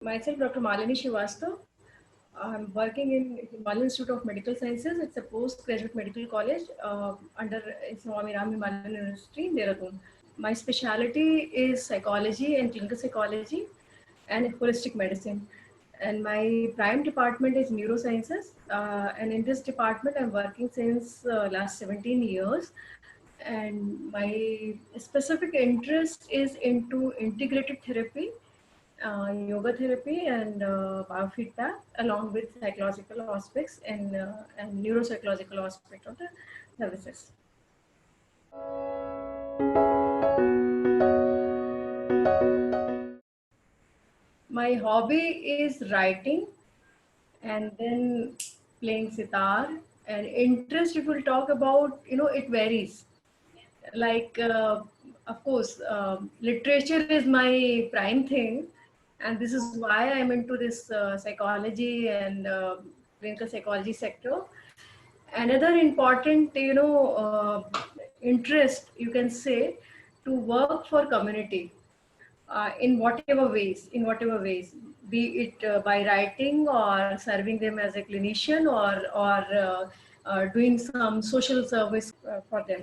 Myself, Dr. Malini Srivastava. I'm working in Himalayan Institute of Medical Sciences. It's a postgraduate medical college under Swami Ram Himalayan University in Dehradun. My specialty is psychology and clinical psychology and holistic medicine. And my prime department is neurosciences. And in this department, I'm working since last 17 years. And my specific interest is into integrated therapy, yoga therapy, and biofeedback, along with psychological aspects and neuropsychological aspect of the services. My hobby is writing and then playing sitar. And interest, if we'll talk about, it varies. Like, of course, literature is my prime thing, and this is why I'm into this psychology and clinical psychology sector. Another important, interest, you can say, to work for community in whatever ways, be it by writing or serving them as a clinician, or doing some social service for them.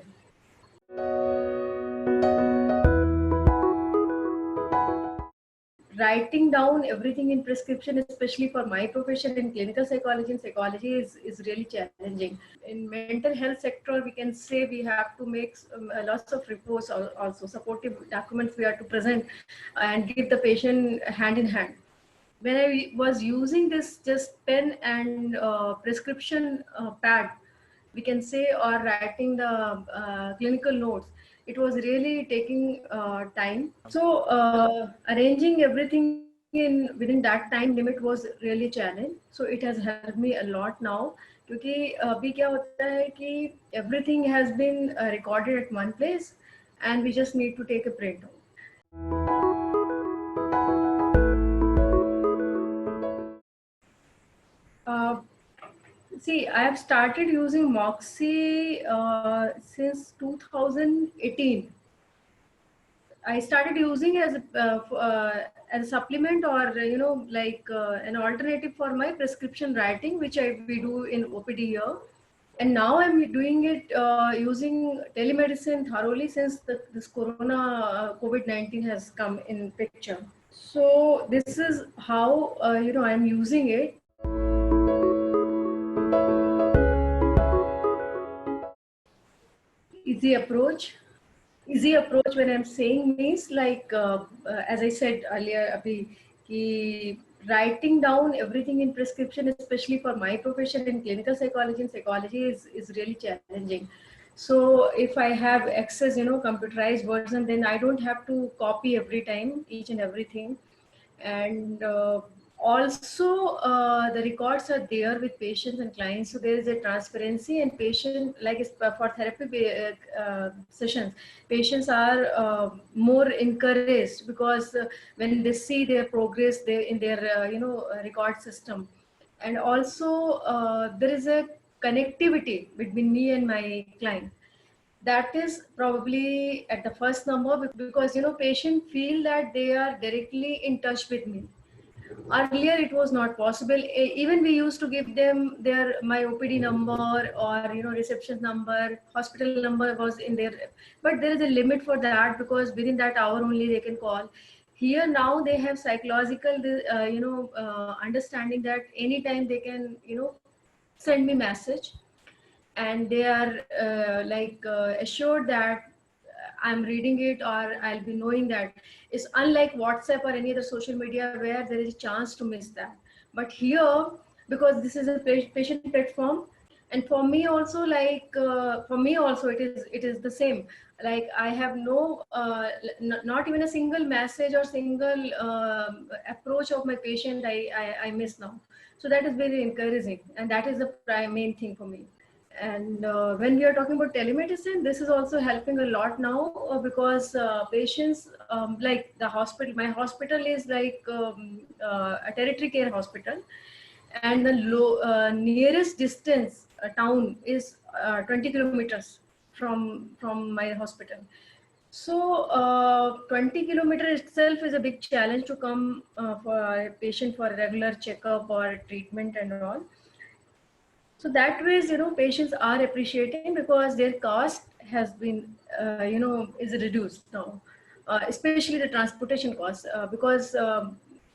Writing down everything in prescription, especially for my profession in clinical psychology and psychology, is really challenging. In mental health sector, we can say we have to make lots of reports, also supportive documents we have to present and give the patient hand in hand. When I was using this just pen and prescription pad, we can say, or writing the clinical notes, it was really taking time. So arranging everything in within that time limit was really challenge. So it has helped me a lot now, क्योंकि अभी क्या होता है कि everything has been recorded at one place and we just need to take a print out. Uh, See, I have started using Moxie since 2018. I started using as a supplement, or like an alternative for my prescription writing, which we do in OPD here. And now I'm doing it using telemedicine thoroughly since this Corona COVID-19 has come in picture. So this is how I'm using it. Easy approach. Easy approach, when I'm saying, means like as I said earlier, Abhi, ki writing down everything in prescription, especially for my profession in clinical psychology and psychology, is really challenging. So if I have access, computerized version, then I don't have to copy every time each and everything. And also the records are there with patients and clients, so there is a transparency, and patient, like for therapy sessions, patients are more encouraged, because when they see their progress in their record system. And also there is a connectivity between me and my client. That is probably at the first number, because patient feel that they are directly in touch with me. Earlier it was not possible. Even we used to give them their my OPD number, or reception number, hospital number was in there, but there is a limit for that, because within that hour only they can call. Here now they have psychological understanding that anytime they can send me message, and they are assured that I'm reading it, or I'll be knowing that. It's unlike WhatsApp or any other social media where there is a chance to miss that. But here, because this is a patient platform, and for me also, it is the same. Like, I have no not even a single message or single approach of my patient I miss now. So that is very encouraging, and that is the main thing for me. And when we are talking about telemedicine, this is also helping a lot now, because patients, like the hospital, my hospital is like a tertiary care hospital. and the nearest distance town is 20 kilometers from my hospital. So 20 kilometers itself is a big challenge to come for a patient for a regular checkup or treatment and all. So that ways, patients are appreciating because their cost has been, is reduced now, especially the transportation costs, because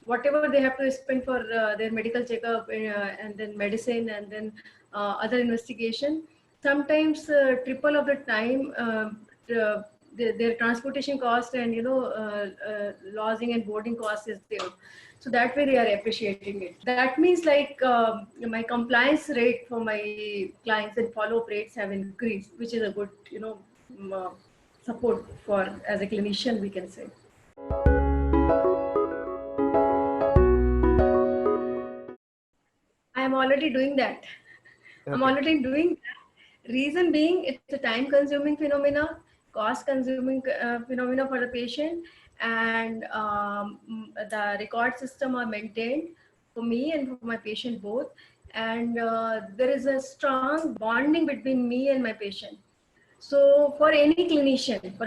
whatever they have to spend for their medical checkup and then medicine and then other investigation, sometimes triple of the time, their transportation cost and, lodging and boarding cost is there. So that way they are appreciating it. That means like my compliance rate for my clients and follow-up rates have increased, which is a good, support for as a clinician, we can say. I am already doing that. Okay. I'm already doing that. Reason being, it's a time-consuming phenomena, cost-consuming phenomena for the patient, and the record system are maintained for me and for my patient both. And there is a strong bonding between me and my patient. So for any clinician, for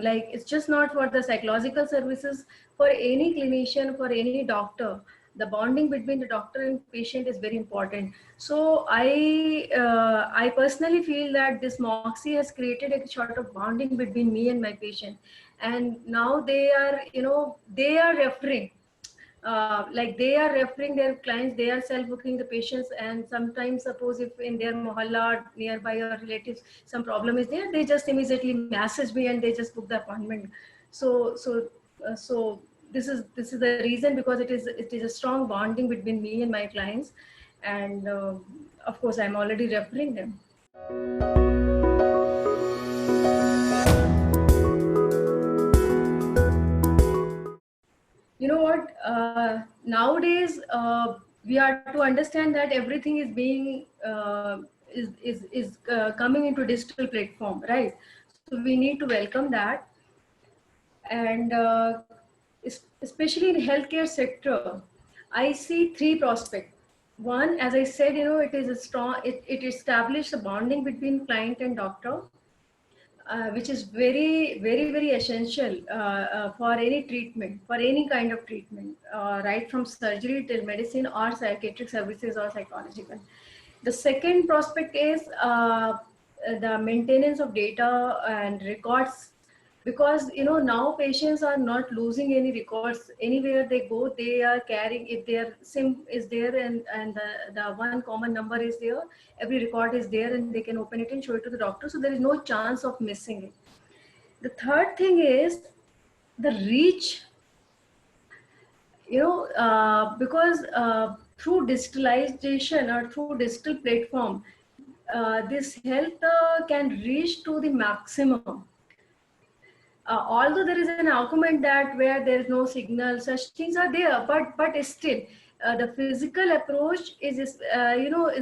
like it's just not for the psychological services, for any clinician, for any doctor, the bonding between the doctor and patient is very important. So I personally feel that this Moxie has created a sort of bonding between me and my patient, and now they are, they are referring, like they are referring their clients, they are self-booking the patients, and sometimes suppose if in their mohalla nearby or relatives some problem is there, they just immediately message me and they just book the appointment. So this is the reason, because it is a strong bonding between me and my clients, and of course I'm already referring them. You know what, nowadays we are to understand that everything is being coming into digital platform, right? So we need to welcome that. And especially in healthcare sector, I see three prospects. One, as I said, it is a strong, it established a bonding between client and doctor, which is very, very, very essential for any treatment, for any kind of treatment, right from surgery till medicine or psychiatric services or psychological. The second prospect is the maintenance of data and records, because now patients are not losing any records. Anywhere they go, they are carrying, if their sim is there and the one common number is there, every record is there and they can open it and show it to the doctor, so there is no chance of missing it. The third thing is the reach, because through digitalization or through digital platform, this health can reach to the maximum. Although there is an argument that where there is no signal, such things are there, but still the physical approach is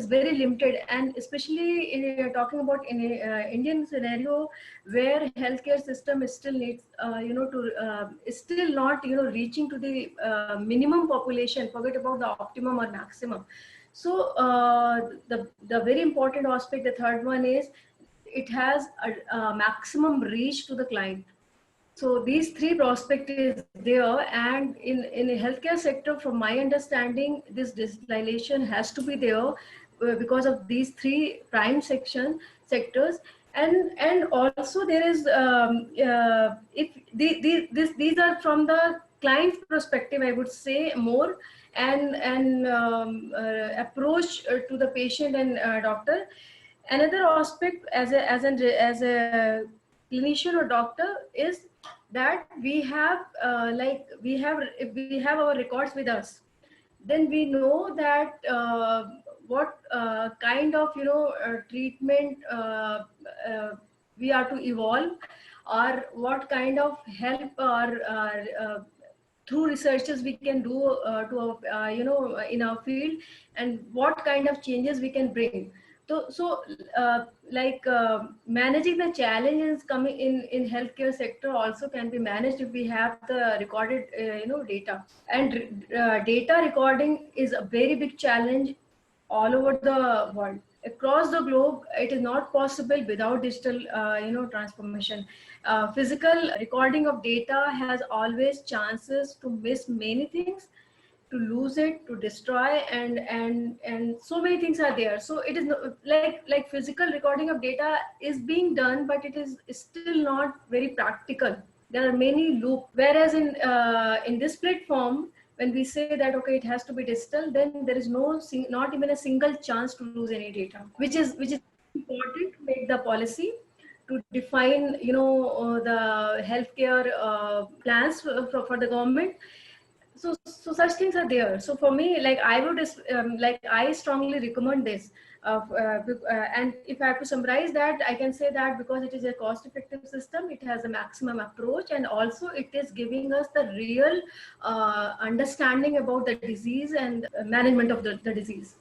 very limited, and especially in talking about in a Indian scenario where healthcare system is still needs to is still not reaching to the minimum population. Forget about the optimum or maximum. So the very important aspect, the third one, is it has a maximum reach to the client. So these three prospect is there, and in a healthcare sector, from my understanding, this digitalization has to be there because of these three prime sectors, and also there is if these are from the client's perspective, I would say more, and approach to the patient and doctor. Another aspect as a clinician or doctor is that we have if we have our records with us, then we know that what kind of treatment we are to evolve, or what kind of help or through researches we can do to in our field, and what kind of changes we can bring. Managing the challenges coming in healthcare sector also can be managed if we have the recorded data. And data recording is a very big challenge all over the world. Across the globe, it is not possible without digital transformation. Physical recording of data has always chances to miss many things, to lose it, to destroy, and so many things are there. So it is like physical recording of data is being done, but it is still not very practical. There are many loop. Whereas in this platform, when we say that okay, it has to be digital, then there is not even a single chance to lose any data, which is important to make the policy, to define the healthcare plans for the government. So such things are there. So for me, like I would like I strongly recommend this, and if I have to summarize that, I can say that because it is a cost effective system, it has a maximum approach, and also it is giving us the real understanding about the disease and management of the disease.